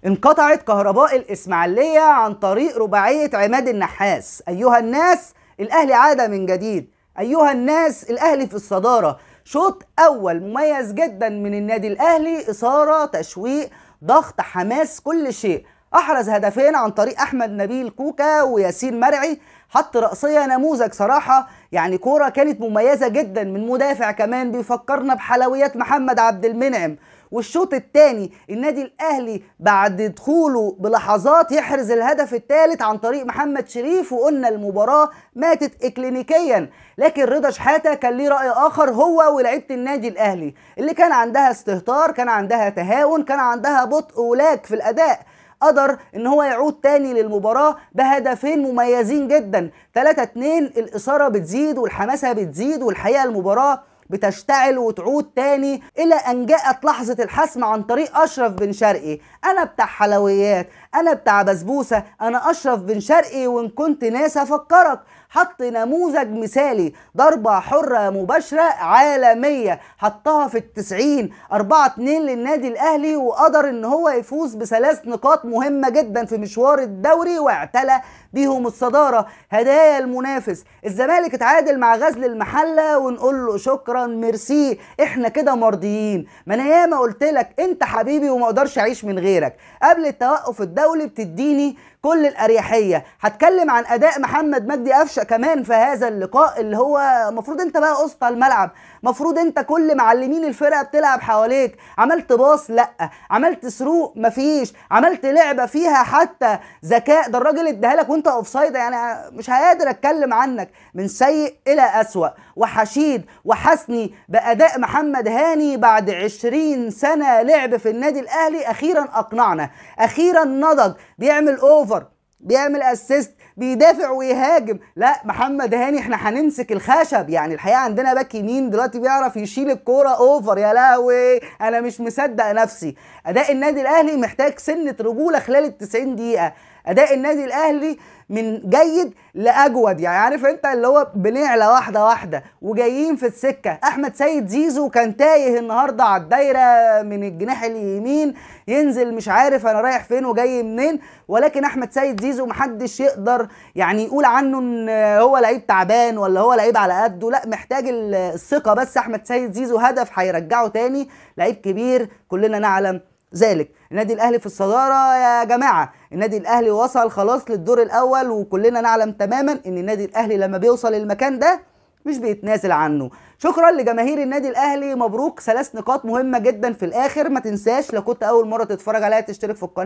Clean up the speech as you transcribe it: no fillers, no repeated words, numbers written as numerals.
انقطعت كهرباء الإسماعيلية عن طريق رباعية عماد النحاس. أيها الناس، الأهلي عاد من جديد. أيها الناس، الأهلي في الصدارة. شوط أول مميز جدا من النادي الأهلي، إثارة، تشويق، ضغط، حماس، كل شيء. أحرز هدفين عن طريق أحمد نبيل كوكا وياسين مرعي. حط رأسية نموذج صراحة، يعني كورة كانت مميزة جدا من مدافع كمان بيفكرنا بحلويات محمد عبد المنعم. والشوط الثاني النادي الاهلي بعد دخوله بلحظات يحرز الهدف الثالث عن طريق محمد شريف، وقلنا المباراه ماتت اكلينيكيا. لكن رضا شحاته كان ليه راي اخر، هو ولاعيبه النادي الاهلي اللي كان عندها استهتار، كان عندها تهاون، كان عندها بطء ولاك في الاداء. قدر ان هو يعود تاني للمباراة بهدفين مميزين جدا. 3-2. الاثارة بتزيد والحماسة بتزيد، والحقيقة المباراة بتشتعل وتعود تاني الى ان جاءت لحظة الحسم عن طريق اشرف بن شرقي. انا بتاع حلويات، انا بتاع بسبوسة، انا اشرف بن شرقي، وان كنت ناس افكرك. حط نموذج مثالي، ضربة حرة مباشرة عالمية، حطها في ال90. 4-2 للنادي الاهلي، وقدر ان هو يفوز ب3 نقاط مهمة جدا في مشوار الدوري، واعتلى بيهم الصدارة. هدايا المنافس، الزمالك اتعادل مع غزل المحلة، ونقول له شكرا ميرسي، احنا كده مرضيين. ما انا ياما قلت لك انت حبيبي وما اقدرش اعيش من غيرك. قبل التوقف الدولي بتديني كل الاريحيه. هتكلم عن اداء محمد مجدي قفشه كمان في هذا اللقاء، اللي هو المفروض انت بقى قسط الملعب، المفروض انت كل معلمين الفرقه بتلعب حواليك. عملت باص؟ لا. عملت سروق؟ مفيش. عملت لعبه فيها حتى ذكاء؟ ده الراجل اداها لك وانت اوفسايد، يعني مش هقدر اتكلم عنك. من سيء الى اسوأ. وحشيد وحسني باداء محمد هاني بعد 20 سنه لعب في النادي الاهلي، اخيرا اقنعنا، اخيرا نضج، بيعمل اوفر، بيعمل اسيست، بيدافع ويهاجم. لا، محمد هاني احنا هنمسك الخشب. يعني الحقيقه عندنا باك يمين دلوقتي بيعرف يشيل الكوره اوفر. يا لهوي، انا مش مصدق نفسي. اداء النادي الاهلي محتاج سنه رجوله خلال ال90 دقيقه. اداء النادي الاهلي من جيد لاجود، يعني عارف انت اللي هو بنعلى واحده واحده وجايين في السكه. احمد سيد زيزو كان تايه النهارده على الدايره من الجناح اليمين، ينزل مش عارف انا رايح فين وجاي منين. ولكن احمد سيد زيزو محدش يقدر يعني يقول عنه ان هو لعيب تعبان ولا هو لعيب على قده، لا، محتاج الثقه بس. احمد سيد زيزو هدف هيرجعه تاني، لعيب كبير كلنا نعلم ذلك. النادي الاهلي في الصداره يا جماعه، النادي الاهلي وصل خلاص للدور الاول، وكلنا نعلم تماما ان النادي الاهلي لما بيوصل المكان ده مش بيتنازل عنه. شكرا لجماهير النادي الاهلي، مبروك 3 نقاط مهمه جدا في الاخر. ما تنساش لو كنت اول مره تتفرج عليا تشترك في القناه.